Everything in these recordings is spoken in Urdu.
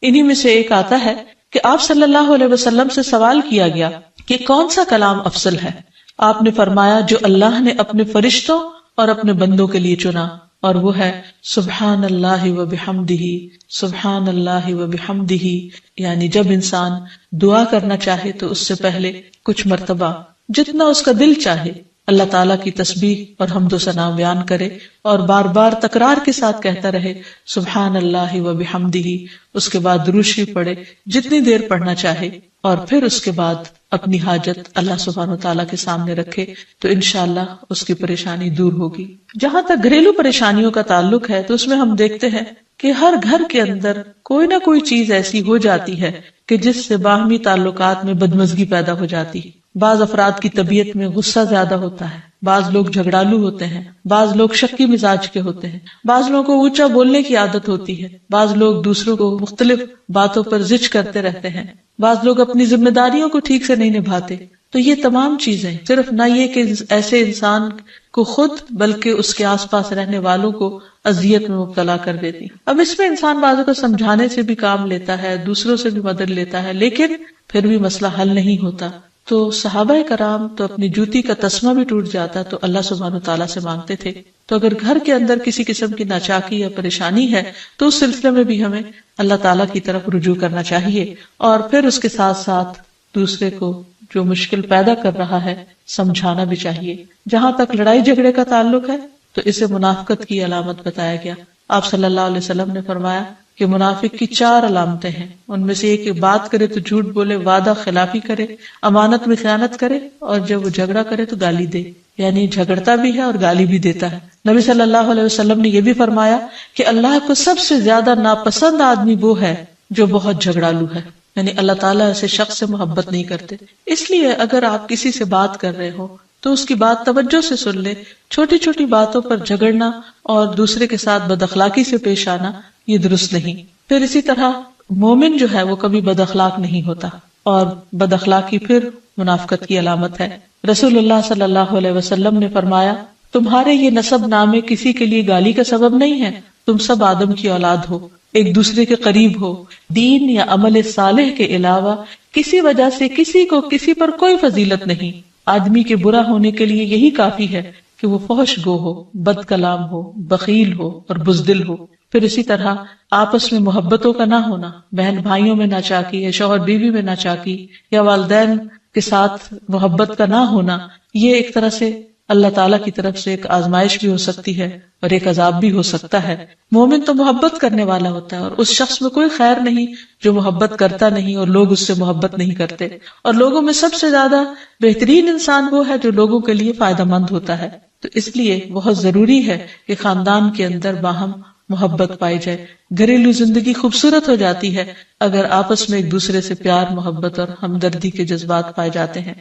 انہی میں سے ایک آتا ہے کہ آپ صلی اللہ علیہ وسلم سے سوال کیا گیا کہ کون سا کلام افضل ہے؟ آپ نے فرمایا جو اللہ نے اپنے فرشتوں اور اپنے بندوں کے لیے چنا، اور وہ ہے سبحان اللہ و بحمدہ، سبحان اللہ و بحمدہ، یعنی جب انسان دعا کرنا چاہے تو اس سے پہلے کچھ مرتبہ جتنا اس کا دل چاہے اللہ تعالیٰ کی تسبیح اور حمد و ثنا بیان کرے، اور بار بار تکرار کے ساتھ کہتا رہے سبحان اللہ و بحمدہ، اس کے بعد درود شریف پڑھے جتنی دیر پڑھنا چاہے، اور پھر اس کے بعد اپنی حاجت اللہ سبحانہ و تعالیٰ کے سامنے رکھے تو انشاءاللہ اس کی پریشانی دور ہوگی۔ جہاں تک گھریلو پریشانیوں کا تعلق ہے تو اس میں ہم دیکھتے ہیں کہ ہر گھر کے اندر کوئی نہ کوئی چیز ایسی ہو جاتی ہے کہ جس سے باہمی تعلقات میں بدمزگی پیدا ہو جاتی ہے۔ بعض افراد کی طبیعت میں غصہ زیادہ ہوتا ہے، بعض لوگ جھگڑالو ہوتے ہیں، بعض لوگ شکی مزاج کے ہوتے ہیں، بعض لوگوں کو اونچا بولنے کی عادت ہوتی ہے، بعض لوگ دوسروں کو مختلف باتوں پر زج کرتے رہتے ہیں، بعض لوگ اپنی ذمہ داریوں کو ٹھیک سے نہیں نبھاتے۔ تو یہ تمام چیزیں صرف نہ یہ کہ ایسے انسان کو خود بلکہ اس کے آس پاس رہنے والوں کو اذیت میں مبتلا کر دیتی۔ اب اس میں انسان بعضوں کو سمجھانے سے بھی کام لیتا ہے، دوسروں سے بھی مدد لیتا ہے، لیکن پھر بھی مسئلہ حل نہیں ہوتا۔ تو صحابہ کرام تو اپنی جوتی کا تسمہ بھی ٹوٹ جاتا تو اللہ سبحانہ تعالیٰ سے مانگتے تھے۔ تو اگر گھر کے اندر کسی قسم کی ناچاکی یا پریشانی ہے تو اس سلسلے میں بھی ہمیں اللہ تعالیٰ کی طرف رجوع کرنا چاہیے، اور پھر اس کے ساتھ ساتھ دوسرے کو جو مشکل پیدا کر رہا ہے سمجھانا بھی چاہیے۔ جہاں تک لڑائی جھگڑے کا تعلق ہے تو اسے منافقت کی علامت بتایا گیا۔ آپ صلی اللہ علیہ وسلم نے فرمایا کہ منافق کی 4 علامتیں ہیں، ان میں سے ایک بات کرے تو جھوٹ بولے، وعدہ خلافی کرے، امانت میں خیانت کرے، اور جب وہ جھگڑا کرے تو گالی دے، یعنی جھگڑتا بھی ہے اور گالی بھی دیتا ہے۔ نبی صلی اللہ علیہ وسلم نے یہ بھی فرمایا کہ اللہ کو سب سے زیادہ ناپسند آدمی وہ ہے جو بہت جھگڑالو ہے، یعنی اللہ تعالیٰ ایسے شخص سے محبت نہیں کرتے۔ اس لیے اگر آپ کسی سے بات کر رہے ہو تو اس کی بات توجہ سے سن لے۔ چھوٹی چھوٹی باتوں پر جھگڑنا اور دوسرے کے ساتھ بد اخلاقی سے پیش آنا یہ درست نہیں۔ پھر اسی طرح مومن جو ہے وہ کبھی بد اخلاق نہیں ہوتا، اور بد اخلاقی پھر منافقت کی علامت ہے۔ رسول اللہ صلی اللہ علیہ وسلم نے فرمایا تمہارے یہ نسب نامے کسی کے لیے گالی کا سبب نہیں ہے، تم سب آدم کی اولاد ہو، ایک دوسرے کے قریب ہو، دین یا عمل صالح کے علاوہ کسی وجہ سے کسی کو کسی پر کوئی فضیلت نہیں۔ آدمی کے برا ہونے کے لیے یہی کافی ہے کہ وہ فحش گو ہو، بد کلام ہو، بخیل ہو اور بزدل ہو۔ پھر اسی طرح آپس میں محبتوں کا نہ ہونا، بہن بھائیوں میں ناچاکی یا شوہر بیوی میں ناچاکی یا والدین کے ساتھ محبت کا نہ ہونا، یہ ایک طرح سے اللہ تعالیٰ کی طرف سے ایک آزمائش بھی ہو سکتی ہے اور ایک عذاب بھی ہو سکتا ہے۔ مومن تو محبت کرنے والا ہوتا ہے، اور اس شخص میں کوئی خیر نہیں جو محبت کرتا نہیں اور لوگ اس سے محبت نہیں کرتے، اور لوگوں میں سب سے زیادہ بہترین انسان وہ ہے جو لوگوں کے لیے فائدہ مند ہوتا ہے۔ تو اس لیے بہت ضروری ہے کہ خاندان کے اندر باہم محبت پائی جائے۔ گھریلو زندگی خوبصورت ہو جاتی ہے اگر آپس میں ایک دوسرے سے پیار، محبت اور ہمدردی کے جذبات پائے جاتے ہیں۔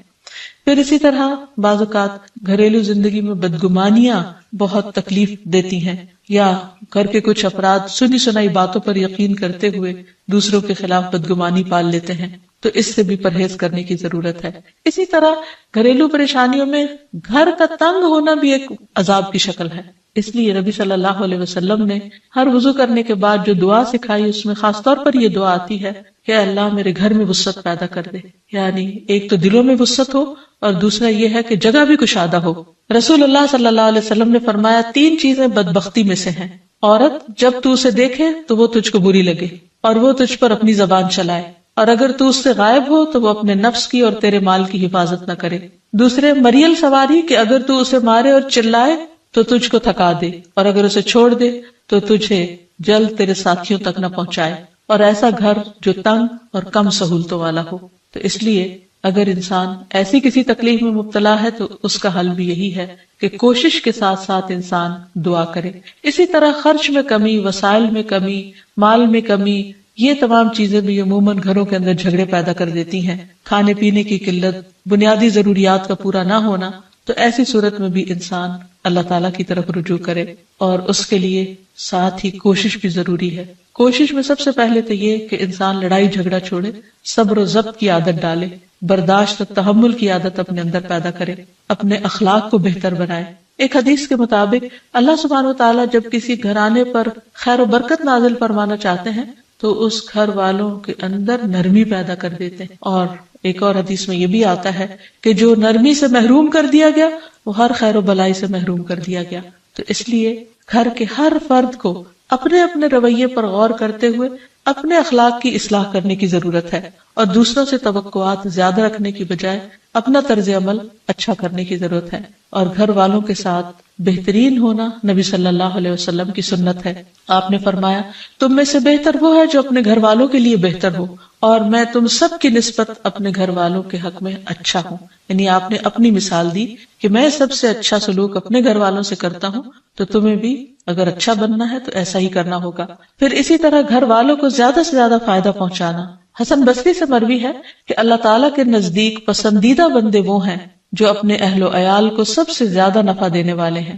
پھر اسی طرح بعض اوقات گھریلو زندگی میں بدگمانیاں بہت تکلیف دیتی ہیں، یا گھر کے کچھ افراد سنی سنائی باتوں پر یقین کرتے ہوئے دوسروں کے خلاف بدگمانی پال لیتے ہیں، تو اس سے بھی پرہیز کرنے کی ضرورت ہے۔ اسی طرح گھریلو پریشانیوں میں گھر کا تنگ ہونا بھی ایک عذاب کی شکل ہے۔ اس لیے نبی صلی اللہ علیہ وسلم نے ہر وضو کرنے کے بعد جو دعا سکھائی اس میں خاص طور پر یہ دعا آتی ہے کہ اللہ میرے گھر میں وسعت پیدا کر دے، یعنی ایک تو دلوں میں وسعت ہو اور دوسرا یہ ہے کہ جگہ بھی کشادہ ہو۔ رسول اللہ صلی اللہ علیہ وسلم نے فرمایا 3 چیزیں بدبختی میں سے ہیں۔ عورت جب تو اسے دیکھے تو وہ تجھ کو بری لگے اور وہ تجھ پر اپنی زبان چلائے، اور اگر تو اس سے غائب ہو تو وہ اپنے نفس کی اور تیرے مال کی حفاظت نہ کرے۔ دوسرے مریل سواری کہ اگر تو اسے مارے اور چلائے تو تجھ کو تھکا دے، اور اگر اسے چھوڑ دے تو تجھے جلد تیرے ساتھیوں تک نہ پہنچائے، اور ایسا گھر جو تنگ اور کم سہولتوں والا ہو۔ تو اس لیے اگر انسان ایسی کسی تکلیف میں مبتلا ہے تو اس کا حل بھی یہی ہے کہ کوشش کے ساتھ ساتھ انسان دعا کرے۔ اسی طرح خرچ میں کمی، وسائل میں کمی، مال میں کمی، یہ تمام چیزیں بھی عموماً گھروں کے اندر جھگڑے پیدا کر دیتی ہیں۔ کھانے پینے کی قلت، بنیادی ضروریات کا پورا نہ ہونا، تو ایسی صورت میں بھی انسان اللہ تعالیٰ کی طرف رجوع کرے، اور اس کے لیے ساتھ ہی کوشش بھی ضروری ہے۔ کوشش میں سب سے پہلے تو یہ کہ انسان لڑائی جھگڑا چھوڑے، صبر و ضبط کی عادت ڈالے، برداشت و تحمل کی عادت اپنے اندر پیدا کرے، اپنے اخلاق کو بہتر بنائے۔ ایک حدیث کے مطابق اللہ سبحانہ و تعالیٰ جب کسی گھرانے پر خیر و برکت نازل فرمانا چاہتے ہیں تو اس گھر والوں کے اندر نرمی پیدا کر دیتے ہیں. اور ایک اور حدیث میں یہ بھی آتا ہے کہ جو نرمی سے محروم کر دیا گیا وہ ہر خیر و بلائی سے محروم کر دیا گیا. تو اس لیے گھر کے ہر فرد کو اپنے اپنے رویے پر غور کرتے ہوئے اپنے اخلاق کی اصلاح کرنے کی ضرورت ہے، اور دوسروں سے توقعات زیادہ رکھنے کی بجائے اپنا طرز عمل اچھا کرنے کی ضرورت ہے. اور گھر والوں کے ساتھ بہترین ہونا نبی صلی اللہ علیہ وسلم کی سنت ہے. آپ نے فرمایا تم میں سے بہتر وہ ہے جو اپنے گھر والوں کے لیے بہتر ہو، اور میں تم سب کی نسبت اپنے گھر والوں کے حق میں اچھا ہوں. یعنی آپ نے اپنی مثال دی کہ میں سب سے اچھا سلوک اپنے گھر والوں سے کرتا ہوں، تو تمہیں بھی اگر اچھا بننا ہے تو ایسا ہی کرنا ہوگا. پھر اسی طرح گھر والوں کو زیادہ سے زیادہ فائدہ پہنچانا. حسن بصری سے مروی ہے کہ اللہ تعالیٰ کے نزدیک پسندیدہ بندے وہ ہیں جو اپنے اہل و عیال کو سب سے زیادہ نفع دینے والے ہیں.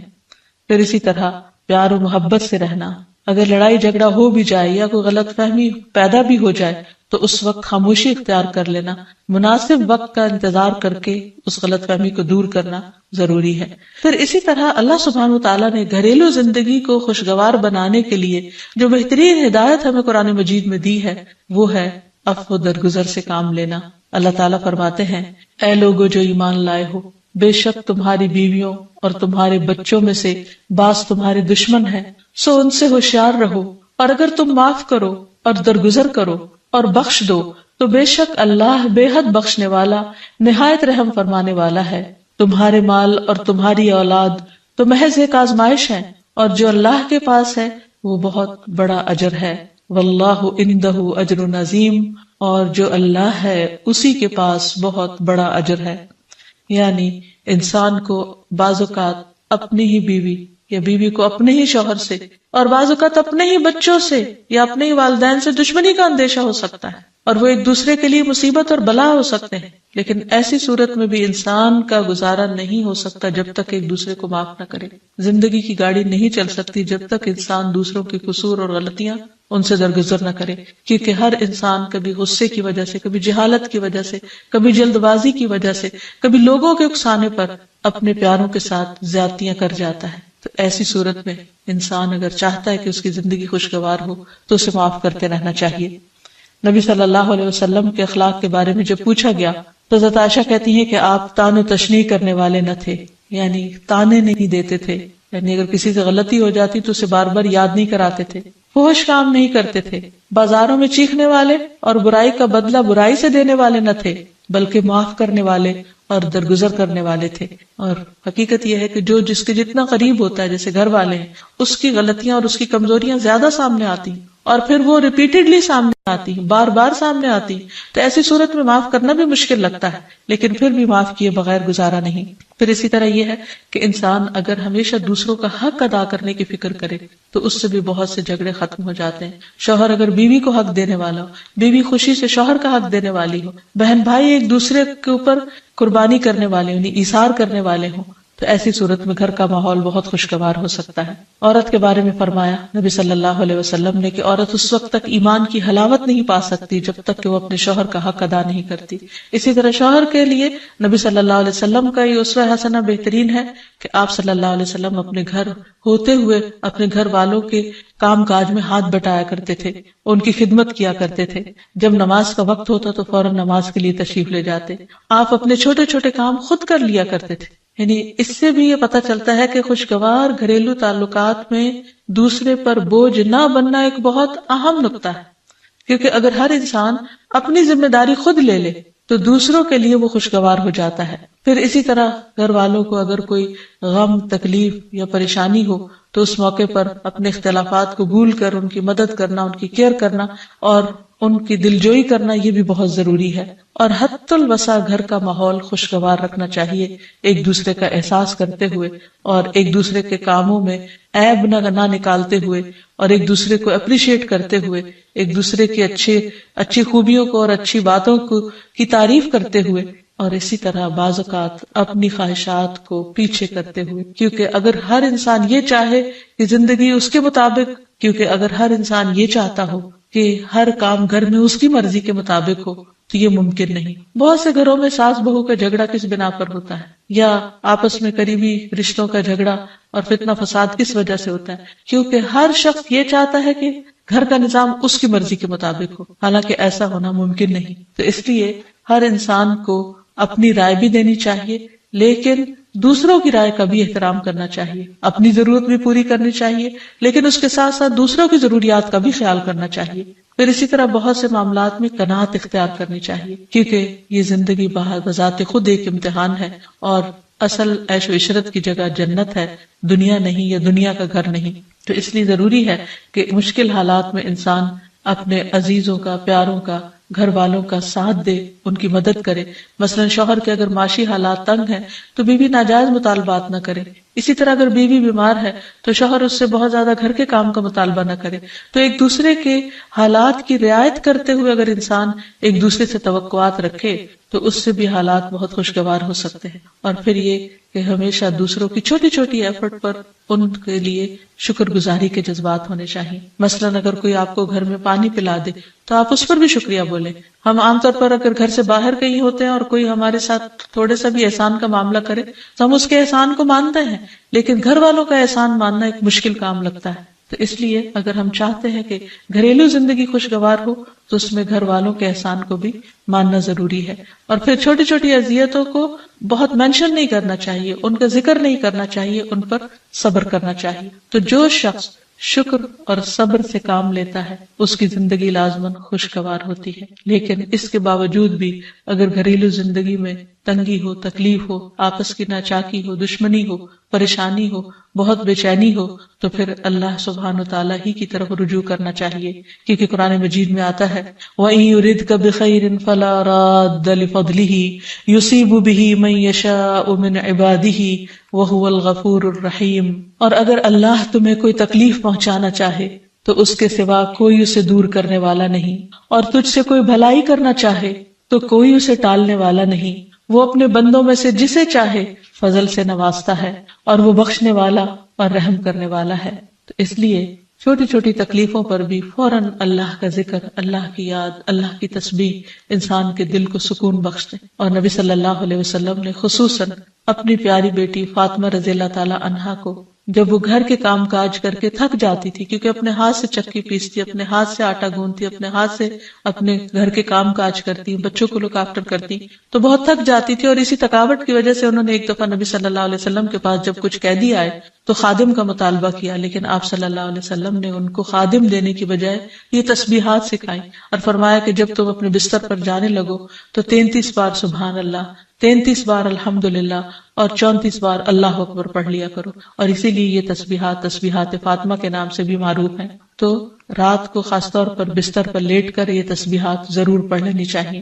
پھر اسی طرح پیار و محبت سے رہنا. اگر لڑائی جھگڑا ہو بھی جائے یا کوئی غلط فہمی پیدا بھی ہو جائے تو اس وقت خاموشی اختیار کر لینا، مناسب وقت کا انتظار کر کے اس غلط فہمی کو دور کرنا ضروری ہے. پھر اسی طرح اللہ سبحانہ وتعالیٰ نے گھریلو زندگی کو خوشگوار بنانے کے لیے جو بہترین ہدایت ہمیں قرآن مجید میں دی ہے وہ ہے عفو درگزر سے کام لینا. اللہ تعالیٰ فرماتے ہیں اے لوگو جو ایمان لائے ہو، بے شک تمہاری بیویوں اور تمہارے بچوں میں سے بعض تمہارے دشمن ہیں، سو ان سے ہوشیار رہو، اور اگر تم معاف کرو اور درگزر کرو اور بخش دو تو بے شک اللہ بے حد بخشنے والا نہایت رحم فرمانے والا ہے. تمہارے مال اور تمہاری اولاد تو محض ایک آزمائش ہے، اور جو اللہ کے پاس ہے وہ بہت بڑا اجر ہے. واللہ عندہ اجر عظیم، اور جو اللہ ہے اسی کے پاس بہت بڑا اجر ہے. یعنی انسان کو بعض اوقات اپنی ہی بیوی یا بیوی کو اپنے ہی شوہر سے اور بعض اوقات اپنے ہی بچوں سے یا اپنے ہی والدین سے دشمنی کا اندیشہ ہو سکتا ہے، اور وہ ایک دوسرے کے لیے مصیبت اور بلا ہو سکتے ہیں. لیکن ایسی صورت میں بھی انسان کا گزارا نہیں ہو سکتا جب تک ایک دوسرے کو معاف نہ کرے. زندگی کی گاڑی نہیں چل سکتی جب تک انسان دوسروں کے قصور اور غلطیاں ان سے درگزر نہ کرے. کیونکہ ہر انسان کبھی غصے کی وجہ سے، کبھی جہالت کی وجہ سے، کبھی جلد بازی کی وجہ سے، کبھی لوگوں کے اکسانے پر اپنے پیاروں کے ساتھ زیادتیاں کر جاتا ہے. تو ایسی صورت میں انسان اگر چاہتا ہے کہ اس کی زندگی خوشگوار ہو تو اسے معاف کرتے رہنا چاہیے. نبی صلی اللہ علیہ وسلم کے اخلاق کے بارے میں جب پوچھا گیا تو حضرت عائشہ کہتی ہیں کہ آپ تان و تشنیع کرنے والے نہ تھے، یعنی تانے نہیں دیتے تھے. یعنی اگر کسی سے غلطی ہو جاتی تو اسے بار بار یاد نہیں کراتے تھے. فحش کام نہیں کرتے تھے. بازاروں میں چیخنے والے اور برائی کا بدلہ برائی سے دینے والے نہ تھے، بلکہ معاف کرنے والے اور درگزر کرنے والے تھے. اور حقیقت یہ ہے کہ جو جس کے جتنا قریب ہوتا ہے، جیسے گھر والے ہیں، اس کی غلطیاں اور اس کی کمزوریاں زیادہ سامنے آتی ہیں، اور پھر وہ ریپیٹڈلی سامنے آتی ہیں، بار بار سامنے آتی ہیں. تو ایسی صورت میں معاف کرنا بھی مشکل لگتا ہے، لیکن پھر بھی معاف کیے بغیر گزارا نہیں. پھر اسی طرح یہ ہے کہ انسان اگر ہمیشہ دوسروں کا حق ادا کرنے کی فکر کرے تو اس سے بھی بہت سے جھگڑے ختم ہو جاتے ہیں. شوہر اگر بیوی کو حق دینے والا ہو، بیوی خوشی سے شوہر کا حق دینے والی ہو، بہن بھائی ایک دوسرے کے اوپر قربانی کرنے والے ہوں، ایثار کرنے والے ہوں، تو ایسی صورت میں گھر کا ماحول بہت خوشگوار ہو سکتا ہے. عورت کے بارے میں فرمایا نبی صلی اللہ علیہ وسلم نے کہ عورت اس وقت تک ایمان کی حلاوت نہیں پا سکتی جب تک کہ وہ اپنے شوہر کا حق ادا نہیں کرتی. اسی طرح شوہر کے لیے نبی صلی اللہ علیہ وسلم کا یہ اسوہ حسنہ بہترین ہے کہ آپ صلی اللہ علیہ وسلم اپنے گھر ہوتے ہوئے اپنے گھر والوں کے کام کاج میں ہاتھ بٹایا کرتے تھے، ان کی خدمت کیا کرتے تھے. جب نماز کا وقت ہوتا تو فوراً نماز کے لیے تشریف لے جاتے. آپ اپنے چھوٹے چھوٹے کام خود کر لیا کرتے تھے. یعنی اس سے بھی یہ پتہ چلتا ہے کہ خوشگوار گھریلو تعلقات میں دوسرے پر بوجھ نہ بننا ایک بہت اہم نقطہ ہے. کیونکہ اگر ہر انسان اپنی ذمہ داری خود لے لے تو دوسروں کے لیے وہ خوشگوار ہو جاتا ہے. پھر اسی طرح گھر والوں کو اگر کوئی غم، تکلیف یا پریشانی ہو تو اس موقع پر اپنے اختلافات کو بھول کر ان کی مدد کرنا، ان کی کیئر کرنا اور ان کی دلجوئی کرنا یہ بھی بہت ضروری ہے. اور حد الوسع گھر کا ماحول خوشگوار رکھنا چاہیے، ایک دوسرے کا احساس کرتے ہوئے اور ایک دوسرے کے کاموں میں عیب نہ نکالتے ہوئے اور ایک دوسرے کو اپریشیٹ کرتے ہوئے، ایک دوسرے کی اچھی خوبیوں کو اور اچھی باتوں کی تعریف کرتے ہوئے، اور اسی طرح بعض اوقات اپنی خواہشات کو پیچھے کرتے ہوئے. کیونکہ اگر ہر انسان یہ چاہے کہ زندگی اس کے مطابق، کیونکہ اگر ہر انسان یہ چاہتا ہو کہ ہر کام گھر میں اس کی مرضی کے مطابق ہو، تو یہ ممکن نہیں. بہت سے گھروں میں ساس بہو کا جھگڑا کس بنا پر ہوتا ہے، یا آپس میں قریبی رشتوں کا جھگڑا اور فتنہ فساد کس وجہ سے ہوتا ہے؟ کیونکہ ہر شخص یہ چاہتا ہے کہ گھر کا نظام اس کی مرضی کے مطابق ہو، حالانکہ ایسا ہونا ممکن نہیں. تو اس لیے ہر انسان کو اپنی رائے بھی دینی چاہیے، لیکن دوسروں کی رائے کا بھی احترام کرنا چاہیے. اپنی ضرورت بھی پوری کرنی چاہیے، لیکن اس کے ساتھ ساتھ دوسروں کی ضروریات کا بھی خیال کرنا چاہیے. پھر اسی طرح بہت سے معاملات میں قناعت اختیار کرنی چاہیے، کیونکہ یہ زندگی بذات خود ایک امتحان ہے، اور اصل عیش و عشرت کی جگہ جنت ہے، دنیا نہیں، یا دنیا کا گھر نہیں. تو اس لیے ضروری ہے کہ مشکل حالات میں انسان اپنے عزیزوں کا، پیاروں کا، گھر والوں کا ساتھ دے، ان کی مدد کرے. مثلا شوہر کے اگر معاشی حالات تنگ ہیں تو بیوی ناجائز مطالبات نہ کرے. اسی طرح اگر بیوی بیمار ہے تو شوہر اس سے بہت زیادہ گھر کے کام کا مطالبہ نہ کرے. تو ایک دوسرے کے حالات کی رعایت کرتے ہوئے اگر انسان ایک دوسرے سے توقعات رکھے تو اس سے بھی حالات بہت خوشگوار ہو سکتے ہیں. اور پھر یہ کہ ہمیشہ دوسروں کی چھوٹی چھوٹی ایفرٹ پر ان کے لیے شکر گزاری کے جذبات ہونے چاہیے. مثلا اگر کوئی آپ کو گھر میں پانی پلا دے تو آپ اس پر بھی شکریہ بولیں. ہم عام طور پر اگر گھر سے باہر کہیں ہوتے ہیں اور کوئی ہمارے ساتھ تھوڑے سا بھی احسان کا معاملہ کرے تو ہم اس کے احسان کو مانتے ہیں، لیکن گھر والوں کا احسان ماننا ایک مشکل کام لگتا ہے. تو اس لیے اگر ہم چاہتے ہیں کہ گھریلو زندگی خوشگوار ہو تو اس میں گھر والوں کے احسان کو بھی ماننا ضروری ہے. اور پھر چھوٹی چھوٹی اذیتوں کو بہت مینشن نہیں کرنا چاہیے، ان کا ذکر نہیں کرنا چاہیے، ان پر صبر کرنا چاہیے. تو جو شخص شکر اور صبر سے کام لیتا ہے اس کی زندگی لازماً خوشگوار ہوتی ہے. لیکن اس کے باوجود بھی اگر گھریلو زندگی میں تنگی ہو، تکلیف ہو، آپس کی ناچاکی ہو، دشمنی ہو، پریشانی ہو، بہت بے چینی ہو، تو پھر اللہ سبحانہ وتعالی ہی کی طرف رجوع کرنا چاہیے. کیونکہ قرآن مجید میں آتا ہے وَإِن يُرِدْكَ بِخَيْرٍ فَلَا رَادَّ لِفَضْلِهِ يُصِيبُ بِهِ مَن يَشَاءُ مِنْ عِبَادِهِ وَهُوَ الْغَفُورُ الرَّحِيمُ. اور اگر اللہ تمہیں کوئی تکلیف پہنچانا چاہے تو اس کے سوا کوئی اسے دور کرنے والا نہیں، اور تجھ سے کوئی بھلائی کرنا چاہے تو کوئی اسے ٹالنے والا نہیں. وہ اپنے بندوں میں سے جسے چاہے فضل سے نوازتا ہے، اور وہ بخشنے والا اور رحم کرنے والا ہے. تو اس لیے چھوٹی چھوٹی تکلیفوں پر بھی فوراً اللہ کا ذکر، اللہ کی یاد، اللہ کی تسبیح انسان کے دل کو سکون بخشتے. اور نبی صلی اللہ علیہ وسلم نے خصوصاً اپنی پیاری بیٹی فاطمہ رضی اللہ تعالی عنہا کو جب وہ گھر کے کام کاج کر کے تھک جاتی تھی، کیونکہ اپنے ہاتھ سے چکی پیستی، اپنے ہاتھ سے آٹا گوندتی، اپنے ہاتھ سے اپنے گھر کے کام کاج کرتی، بچوں کو لک آفٹر کرتی، تو بہت تھک جاتی تھی. اور اسی تھکاوٹ کی وجہ سے انہوں نے ایک دفعہ نبی صلی اللہ علیہ وسلم کے پاس جب کچھ قیدی آئے تو خادم کا مطالبہ کیا، لیکن آپ صلی اللہ علیہ وسلم نے ان کو خادم دینے کی بجائے یہ تسبیحات سکھائی اور فرمایا کہ جب تم اپنے بستر پر جانے لگو تو 33 بار سبحان اللہ، 33 بار الحمدللہ اور 34 بار اللہ اکبر پڑھ لیا کرو. اور اسی لیے یہ تسبیحات فاطمہ کے نام سے بھی معروف ہیں. تو رات کو خاص طور پر بستر پر لیٹ کر یہ تسبیحات ضرور پڑھ لینی چاہیے،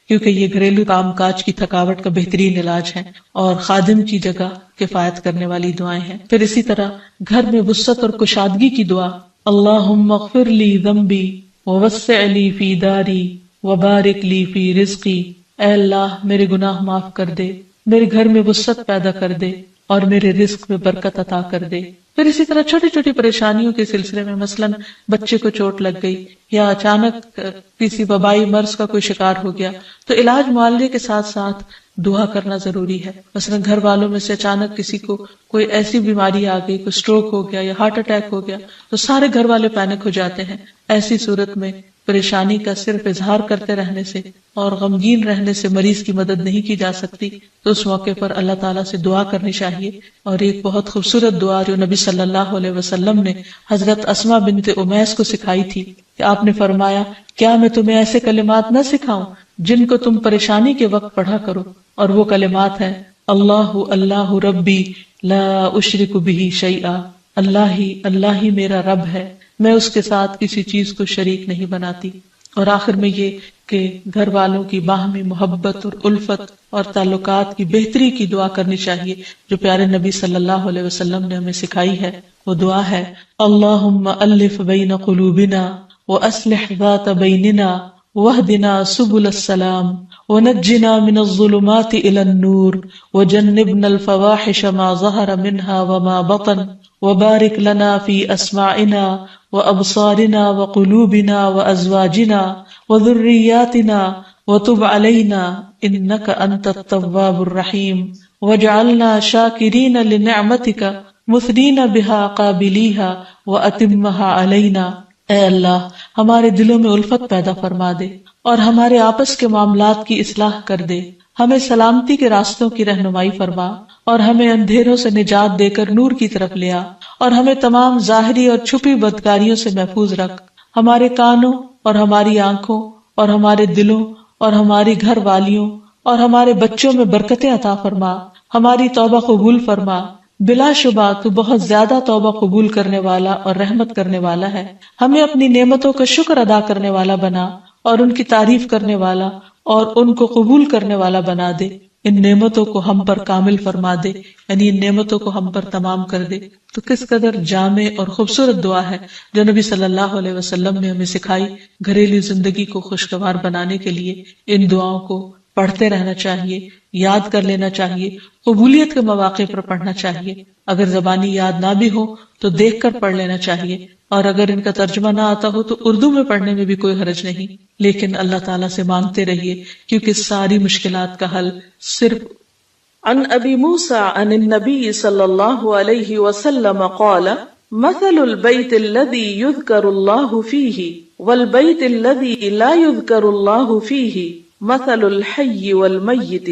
کیونکہ یہ گھریلو کام کاج کی تھکاوٹ کا بہترین علاج ہے اور خادم کی جگہ کفایت کرنے والی دعائیں ہیں. پھر اسی طرح گھر میں وسعت اور کشادگی کی دعا، اللہم اغفر لی ذنبی ووسع لی فی داری وبارک لی فی رزقی. اے اللہ میرے گناہ معاف کر دے، میرے گھر میں وسعت پیدا کر دے اور میرے رزق میں برکت عطا کر دے. پھر اسی طرح چھوٹی چھوٹی پریشانیوں کے سلسلے میں مثلاً بچے کو چوٹ لگ گئی یا اچانک کسی وبائی مرض کا کوئی شکار ہو گیا تو علاج معالجے کے ساتھ ساتھ دعا کرنا ضروری ہے. مثلاً گھر والوں میں سے اچانک کسی کو کوئی ایسی بیماری آ گئی، کوئی سٹروک ہو گیا یا ہارٹ اٹیک ہو گیا تو سارے گھر والے پینک ہو جاتے ہیں. ایسی صورت میں پریشانی کا صرف اظہار کرتے رہنے سے اور غمگین رہنے سے مریض کی مدد نہیں کی جا سکتی. تو اس موقع پر اللہ تعالیٰ سے دعا کرنی چاہیے. اور ایک بہت خوبصورت دعا جو نبی صلی اللہ علیہ وسلم نے حضرت اسماء بنت امیس کو سکھائی تھی کہ آپ نے فرمایا کیا میں تمہیں ایسے کلمات نہ سکھاؤں جن کو تم پریشانی کے وقت پڑھا کرو. اور وہ کلمات ہیں اللہ اللہ ربی لا اشرک بہ شیئا، اللہ ہی میرا رب ہے، میں اس کے ساتھ کسی چیز کو شریک نہیں بناتی. اور آخر میں یہ کہ گھر والوں کی باہمی محبت اور الفت اور تعلقات کی بہتری کی دعا کرنی چاہیے جو پیارے نبی صلی اللہ علیہ وسلم نے ہمیں سکھائی ہے. وہ دعا ہے اللہم الف بین قلوبنا واصلح ذات بیننا واہدنا سبل السلام ونجنا من الظلمات الى النور وجنبنا الفواحش ما ظهر منها وما بطن وبارک لنا فی اسماعنا وابصارنا وقلوبنا وازواجنا وذریاتنا وتب علینا انک انت التواب الرحیم واجعلنا شاکرین لنعمتک مثنین بها قابلیہا واتمها علینا۔ اے اللہ ہمارے دلوں میں الفت پیدا فرما دے اور ہمارے آپس کے معاملات کی اصلاح کر دے، ہمیں سلامتی کے راستوں کی رہنمائی فرما اور ہمیں اندھیروں سے نجات دے کر نور کی طرف لے آ، اور ہمیں تمام ظاہری اور چھپی بدکاریوں سے محفوظ رکھ، ہمارے کانوں اور ہماری آنکھوں اور ہمارے دلوں اور ہماری گھر والیوں اور ہمارے بچوں میں برکتیں عطا فرما، ہماری توبہ قبول فرما۔ بلا شبہ تو بہت زیادہ توبہ قبول کرنے والا اور رحمت کرنے والا ہے، ہمیں اپنی نعمتوں کا شکر ادا کرنے والا بنا اور ان کی تعریف کرنے والا اور ان کو قبول کرنے والا بنا دے، ان نعمتوں کو ہم پر کامل فرما دے، یعنی ان نعمتوں کو ہم پر تمام کر دے۔ تو کس قدر جامع اور خوبصورت دعا ہے جو نبی صلی اللہ علیہ وسلم نے ہمیں سکھائی۔ گھریلو زندگی کو خوشگوار بنانے کے لیے ان دعاؤں کو پڑھتے رہنا چاہیے، یاد کر لینا چاہیے، قبولیت کے مواقع پر پڑھنا چاہیے۔ اگر زبانی یاد نہ بھی ہو تو دیکھ کر پڑھ لینا چاہیے، اور اگر ان کا ترجمہ نہ آتا ہو تو اردو میں پڑھنے میں بھی کوئی حرج نہیں، لیکن اللہ تعالیٰ سے مانگتے رہیے، کیونکہ ساری مشکلات کا حل صرف۔ عن ابی موسیٰ عن النبی صلی اللہ علیہ وسلم قال مثل البیت الذی یذکر اللہ فیہ والبیت الذی لا یذکر اللہ فیہ مثل الحی والمیت،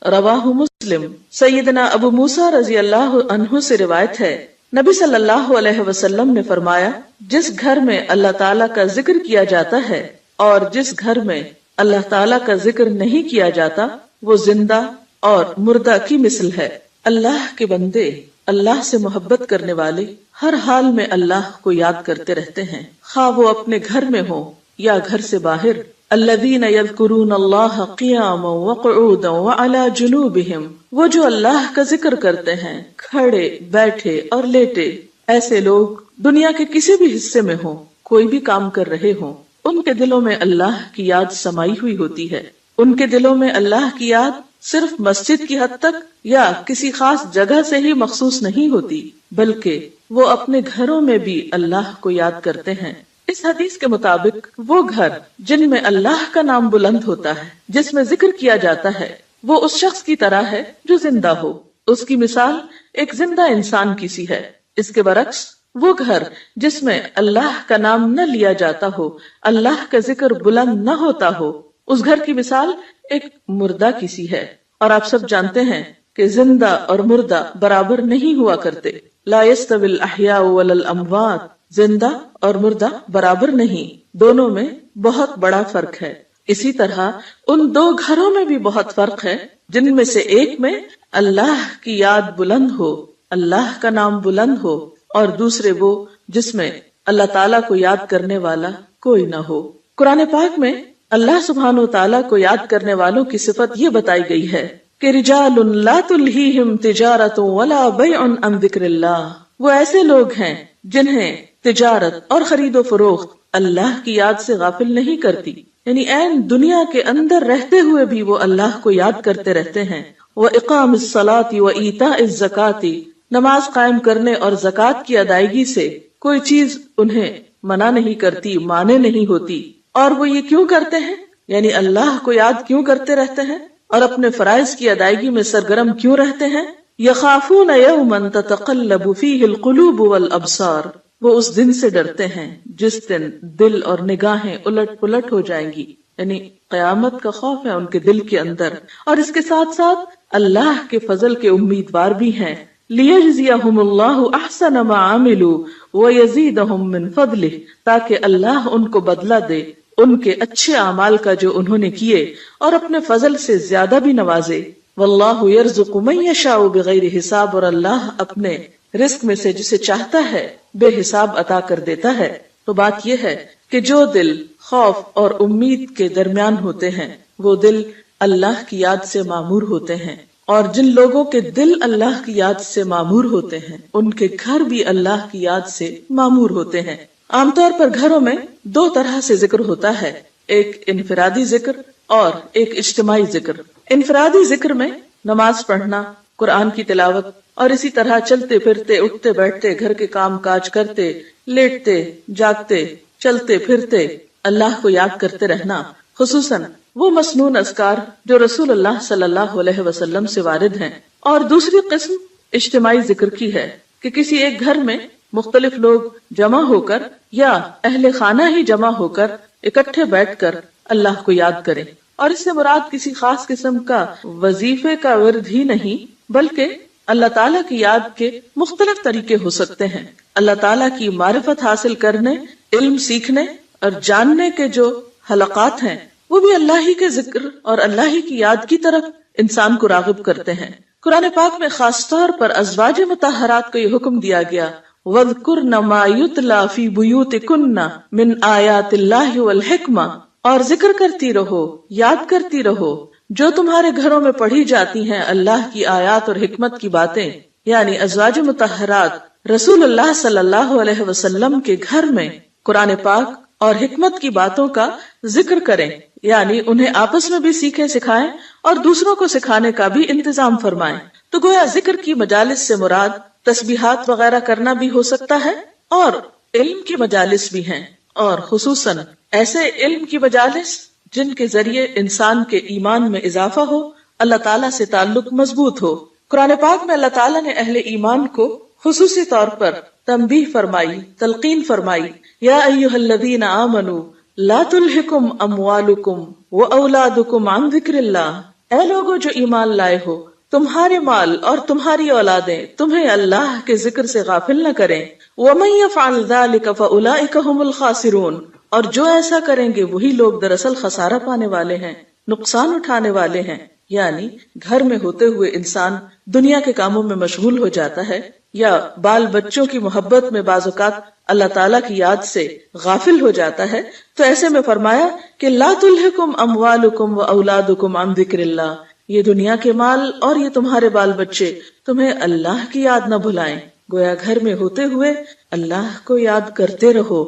رواہ مسلم۔ سیدنا ابو موسیٰ رضی اللہ عنہ سے روایت ہے، نبی صلی اللہ علیہ وسلم نے فرمایا، جس گھر میں اللہ تعالیٰ کا ذکر کیا جاتا ہے اور جس گھر میں اللہ تعالیٰ کا ذکر نہیں کیا جاتا وہ زندہ اور مردہ کی مثل ہے۔ اللہ کے بندے، اللہ سے محبت کرنے والے ہر حال میں اللہ کو یاد کرتے رہتے ہیں، خواہ وہ اپنے گھر میں ہو یا گھر سے باہر۔ الذین یذکرون اللہ قیاما وقعودا وعلی جنوبہم، وہ جو اللہ کا ذکر کرتے ہیں کھڑے، بیٹھے اور لیٹے۔ ایسے لوگ دنیا کے کسی بھی حصے میں ہوں، کوئی بھی کام کر رہے ہوں، ان کے دلوں میں اللہ کی یاد سمائی ہوئی ہوتی ہے۔ ان کے دلوں میں اللہ کی یاد صرف مسجد کی حد تک یا کسی خاص جگہ سے ہی مخصوص نہیں ہوتی، بلکہ وہ اپنے گھروں میں بھی اللہ کو یاد کرتے ہیں۔ اس حدیث کے مطابق وہ گھر جن میں اللہ کا نام بلند ہوتا ہے، جس میں ذکر کیا جاتا ہے، وہ اس شخص کی طرح ہے جو زندہ ہو۔ اس کی مثال ایک زندہ انسان کی سی ہے۔ اس کے برعکس وہ گھر جس میں اللہ کا نام نہ لیا جاتا ہو، اللہ کا ذکر بلند نہ ہوتا ہو، اس گھر کی مثال ایک مردہ کی سی ہے۔ اور آپ سب جانتے ہیں کہ زندہ اور مردہ برابر نہیں ہوا کرتے۔ لا يستوي الاحیاء ولا الاموات، زندہ اور مردہ برابر نہیں، دونوں میں بہت بڑا فرق ہے۔ اسی طرح ان دو گھروں میں بھی بہت فرق ہے، جن میں سے ایک میں اللہ کی یاد بلند ہو، اللہ کا نام بلند ہو، اور دوسرے وہ جس میں اللہ تعالیٰ کو یاد کرنے والا کوئی نہ ہو۔ قرآن پاک میں اللہ سبحانہ و تعالیٰ کو یاد کرنے والوں کی صفت یہ بتائی گئی ہے کہ رجال لا تلہیہم تجارت ولا بیع عن ذکر اللہ، وہ ایسے لوگ ہیں جنہیں تجارت اور خرید و فروخت اللہ کی یاد سے غافل نہیں کرتی، یعنی عین دنیا کے اندر رہتے ہوئے بھی وہ اللہ کو یاد کرتے رہتے ہیں۔ وَإِقَامِ الصَّلَاةِ وَإِيتَاءِ الزَّكَاةِ، نماز قائم کرنے اور زکوٰۃ کی ادائیگی سے کوئی چیز انہیں منع نہیں کرتی، مانے نہیں ہوتی۔ اور وہ یہ کیوں کرتے ہیں؟ یعنی اللہ کو یاد کیوں کرتے رہتے ہیں اور اپنے فرائض کی ادائیگی میں سرگرم کیوں رہتے ہیں؟ يَخَافُونَ يَوْمًا تَتَقَلَّبُ فِيهِ الْقُلُوبُ وَالْأَبْصَارُ، وہ اس دن سے ڈرتے ہیں جس دن دل اور نگاہیں الٹ پلٹ ہو جائیں گی، یعنی قیامت کا خوف ہے ان کے دل کے اندر، اور اس کے ساتھ ساتھ اللہ کے فضل کے امیدوار بھی ہیں۔ لِيَجْزِيَهُمُ اللَّهُ أَحْسَنَ مَا عَمِلُوا وَيَزِيدَهُم مِّن فَضْلِهِ، تاکہ اللہ ان کو بدلہ دے ان کے اچھے اعمال کا جو انہوں نے کیے، اور اپنے فضل سے زیادہ بھی نوازے۔ وَاللَّهُ يَرْزُقُ مَن يَشَاءُ بِغَيْرِ حساب، اور اللہ اپنے رزق میں سے جسے چاہتا ہے بے حساب عطا کر دیتا ہے۔ تو بات یہ ہے کہ جو دل خوف اور امید کے درمیان ہوتے ہیں وہ دل اللہ کی یاد سے معمور ہوتے ہیں، اور جن لوگوں کے دل اللہ کی یاد سے معمور ہوتے ہیں ان کے گھر بھی اللہ کی یاد سے معمور ہوتے ہیں۔ عام طور پر گھروں میں دو طرح سے ذکر ہوتا ہے، ایک انفرادی ذکر اور ایک اجتماعی ذکر۔ انفرادی ذکر میں نماز پڑھنا، قرآن کی تلاوت، اور اسی طرح چلتے پھرتے، اٹھتے بیٹھتے، گھر کے کام کاج کرتے، لیٹتے جاگتے، چلتے پھرتے اللہ کو یاد کرتے رہنا، خصوصاً وہ مسنون اذکار جو رسول اللہ صلی اللہ علیہ وسلم سے وارد ہیں۔ اور دوسری قسم اجتماعی ذکر کی ہے کہ کسی ایک گھر میں مختلف لوگ جمع ہو کر یا اہل خانہ ہی جمع ہو کر اکٹھے بیٹھ کر اللہ کو یاد کریں، اور اس سے مراد کسی خاص قسم کا وظیفے کا ورد ہی نہیں بلکہ اللہ تعالیٰ کی یاد کے مختلف طریقے ہو سکتے ہیں۔ اللہ تعالیٰ کی معرفت حاصل کرنے، علم سیکھنے اور جاننے کے جو حلقات ہیں وہ بھی اللہ ہی کے ذکر اور اللہ ہی کی یاد کی طرف انسان کو راغب کرتے ہیں۔ قرآن پاک میں خاص طور پر ازواج مطہرات کو یہ حکم دیا گیا، وَاذْكُرْنَ مَا يُتْلَى فِي بُيُوتِكُنَّ مِنْ آيَاتِ اللَّهِ وَالْحِكْمَةِ، اور ذکر کرتی رہو، یاد کرتی رہو جو تمہارے گھروں میں پڑھی جاتی ہیں اللہ کی آیات اور حکمت کی باتیں، یعنی ازواج مطہرات رسول اللہ صلی اللہ علیہ وسلم کے گھر میں قرآن پاک اور حکمت کی باتوں کا ذکر کریں، یعنی انہیں آپس میں بھی سیکھیں سکھائیں اور دوسروں کو سکھانے کا بھی انتظام فرمائیں۔ تو گویا ذکر کی مجالس سے مراد تسبیحات وغیرہ کرنا بھی ہو سکتا ہے، اور علم کی مجالس بھی ہیں، اور خصوصاً ایسے علم کی مجالس جن کے ذریعے انسان کے ایمان میں اضافہ ہو، اللہ تعالیٰ سے تعلق مضبوط ہو۔ قرآن پاک میں اللہ تعالیٰ نے اہل ایمان کو خصوصی طور پر تنبیہ فرمائی، تلقین فرمائی، یا ایھا الذین آمنوا لا تلہکم اموالکم واولادکم عن ذکر اللہ، اے لوگوں جو ایمان لائے ہو، تمہارے مال اور تمہاری اولادیں تمہیں اللہ کے ذکر سے غافل نہ کریں، ومن یفعل ذلک فاولئک ھم الخاسرون، اور جو ایسا کریں گے وہی لوگ دراصل خسارہ پانے والے ہیں، نقصان اٹھانے والے ہیں۔ یعنی گھر میں ہوتے ہوئے انسان دنیا کے کاموں میں مشغول ہو جاتا ہے، یا بال بچوں کی محبت میں بعض اوقات اللہ تعالیٰ کی یاد سے غافل ہو جاتا ہے، تو ایسے میں فرمایا کہ لا تلہکم اموالکم واولادکم عن ذکر اللہ، یہ دنیا کے مال اور یہ تمہارے بال بچے تمہیں اللہ کی یاد نہ بھلائیں۔ گویا گھر میں ہوتے ہوئے اللہ کو یاد کرتے رہو،